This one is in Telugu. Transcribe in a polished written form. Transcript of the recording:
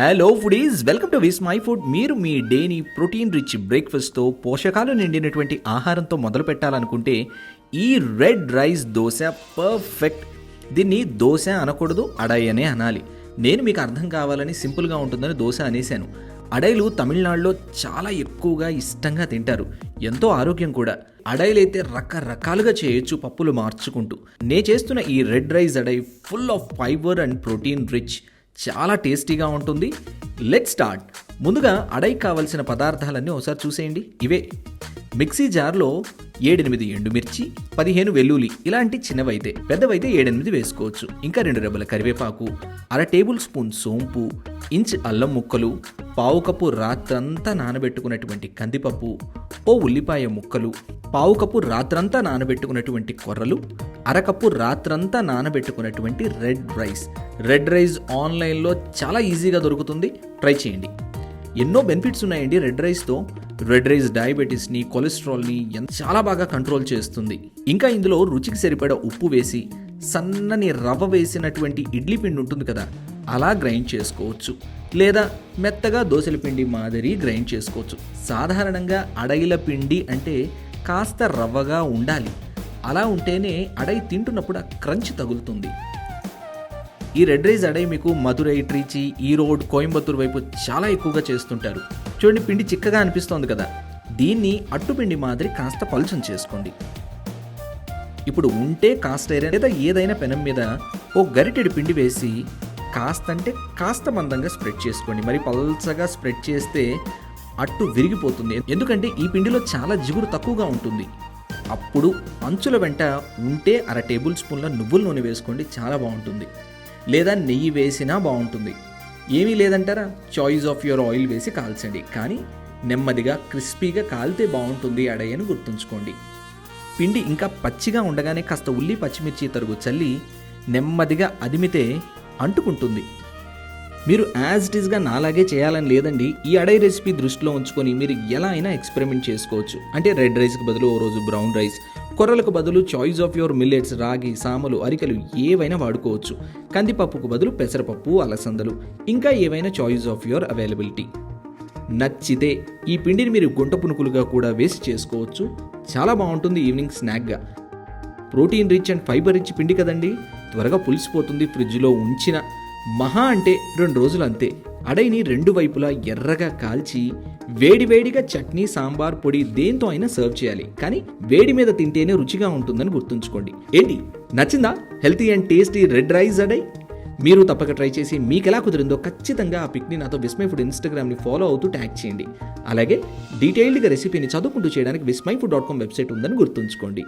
Hello foodies, welcome to Vismai food. మీరు మీ డేని ప్రోటీన్ రిచ్ బ్రేక్ఫాస్ట్తో పోషకాలు నిండినటువంటి ఆహారంతో మొదలు పెట్టాలనుకుంటే ఈ రెడ్ రైస్ దోశ పర్ఫెక్ట్. దీన్ని దోశ అనకూడదు, అడై అనే అనాలి. నేను మీకు అర్థం కావాలని సింపుల్గా ఉంటుందని దోశ అనేశాను. అడైలు తమిళనాడులో చాలా ఎక్కువగా ఇష్టంగా తింటారు, ఎంతో ఆరోగ్యం కూడా. అడైలైతే రకరకాలుగా చేయొచ్చు పప్పులు మార్చుకుంటూ. నేను చేస్తున్న ఈ red rice adai full of fibre and protein rich, చాలా టేస్టీగా ఉంటుంది. Let's start. ముందుగా అడైకి కావలసిన పదార్థాలన్నీ ఒకసారి చూసేయండి. ఇవే: మిక్సీ జార్లో 7-8 ఎండుమిర్చి, 15 వెల్లుల్లి, ఇలాంటి చిన్నవైతే, పెద్దవైతే 7-8 వేసుకోవచ్చు. ఇంకా 2 రెబ్బల కరివేపాకు, 1/2 టేబుల్ స్పూన్ సోంపు, ఇంచ్ అల్లం ముక్కలు, 1/4 కప్పు రాత్రంతా నానబెట్టుకున్నటువంటి కందిపప్పు, ఓ ఉల్లిపాయ ముక్కలు, 1/4 కప్పు రాత్రంతా నానబెట్టుకున్నటువంటి కొర్రలు, 1/2 కప్పు రాత్రంతా నానబెట్టుకున్నటువంటి రెడ్ రైస్ ఆన్లైన్లో చాలా ఈజీగా దొరుకుతుంది, ట్రై చేయండి. ఎన్నో బెనిఫిట్స్ ఉన్నాయండి రెడ్ రైస్తో. రెడ్ రైస్ డయాబెటీస్ని, కొలెస్ట్రాల్ని చాలా బాగా కంట్రోల్ చేస్తుంది. ఇంకా ఇందులో రుచికి సరిపడా ఉప్పు వేసి, సన్నని రవ్వ వేసినటువంటి ఇడ్లీ పిండి ఉంటుంది కదా, అలా గ్రైండ్ చేసుకోవచ్చు. లేదా మెత్తగా దోశల పిండి మాదిరి గ్రైండ్ చేసుకోవచ్చు. సాధారణంగా అడైల పిండి అంటే కాస్త రవ్వగా ఉండాలి. అలా ఉంటేనే అడై తింటున్నప్పుడు ఆ క్రంచ్ తగులుతుంది. ఈ రెడ్ రైస్ అడై మీకు మధురై, ట్రిచి, ఈరోడ్, కోయంబత్తూరు వైపు చాలా ఎక్కువగా చేస్తుంటారు. చూడండి, పిండి చిక్కగా అనిపిస్తోంది కదా. దీన్ని అట్టుపిండి మాదిరి కాస్త పలుచన చేసుకోండి. ఇప్పుడు ఉంటే కాస్ట్ ఐరన్ లేదా ఏదైనా పెనం మీద ఓ గరిటెడు పిండి వేసి కాస్త మందంగా స్ప్రెడ్ చేసుకోండి. మరి పల్చగా స్ప్రెడ్ చేస్తే అట్టు విరిగిపోతుంది. ఎందుకంటే ఈ పిండిలో చాలా జిగురు తక్కువగా ఉంటుంది. అప్పుడు అంచుల వెంట ఉంటే 1/2 టేబుల్ స్పూన్ల నువ్వుల నూనె వేసుకోండి, చాలా బాగుంటుంది. లేదా నెయ్యి వేసినా బాగుంటుంది. ఏమీ లేదంటారా, చాయిస్ ఆఫ్ యువర్ ఆయిల్ వేసి కాల్చండి. కానీ నెమ్మదిగా క్రిస్పీగా కాలితే బాగుంటుంది అడై అని గుర్తుంచుకోండి. పిండి ఇంకా పచ్చిగా ఉండగానే కాస్త ఉల్లి, పచ్చిమిర్చి తరుగు చల్లి నెమ్మదిగా అదిమితే అంటుకుంటుంది. మీరు యాజ్ ఇట్ ఈస్గా నాలాగే చేయాలని లేదండి. ఈ అడై రెసిపీ దృష్టిలో ఉంచుకొని మీరు ఎలా అయినా ఎక్స్పెరిమెంట్ చేసుకోవచ్చు. అంటే రెడ్ రైస్కి బదులు ఓ రోజు బ్రౌన్ రైస్, కొర్రలకు బదులు చాయిస్ ఆఫ్ యువర్ మిల్లెట్స్, రాగి, సామలు, అరికలు ఏవైనా వాడుకోవచ్చు. కందిపప్పుకు బదులు పెసరపప్పు, అలసందలు, ఇంకా ఏవైనా చాయిస్ ఆఫ్ యువర్ అవైలబిలిటీ. నచ్చితే ఈ పిండిని మీరు గుంట పునుకులుగా కూడా వేసి చేసుకోవచ్చు. చాలా బాగుంటుంది ఈవినింగ్ స్నాక్గా. Protein rich and fibre rich పిండి కదండి, త్వరగా పులిసిపోతుంది. ఫ్రిడ్జ్లో ఉంచిన మహా అంటే 2 రోజులు అంతే. అడైని 2 వైపులా ఎర్రగా కాల్చి వేడివేడిగా చట్నీ, సాంబార్ పొడి దేంతో అయినా సర్వ్ చేయాలి. కానీ వేడి మీద తింటేనే రుచిగా ఉంటుందని గుర్తుంచుకోండి. ఏంటి, నచ్చిందా healthy and tasty red rice adai? మీరు తప్పక ట్రై చేసి మీకు ఎలా కుదిరిందో ఖచ్చితంగా ఆ పిక్ని నాతో విస్మై ఫుడ్ ఇన్స్టాగ్రామ్ని ఫాలో అవుతూ ట్యాగ్ చేయండి. అలాగే డీటెయిల్డ్గా రెసిపీని చదువుకుంటూ చేయడానికి vismyfood.com వెబ్సైట్ ఉందని గుర్తుంచుకోండి.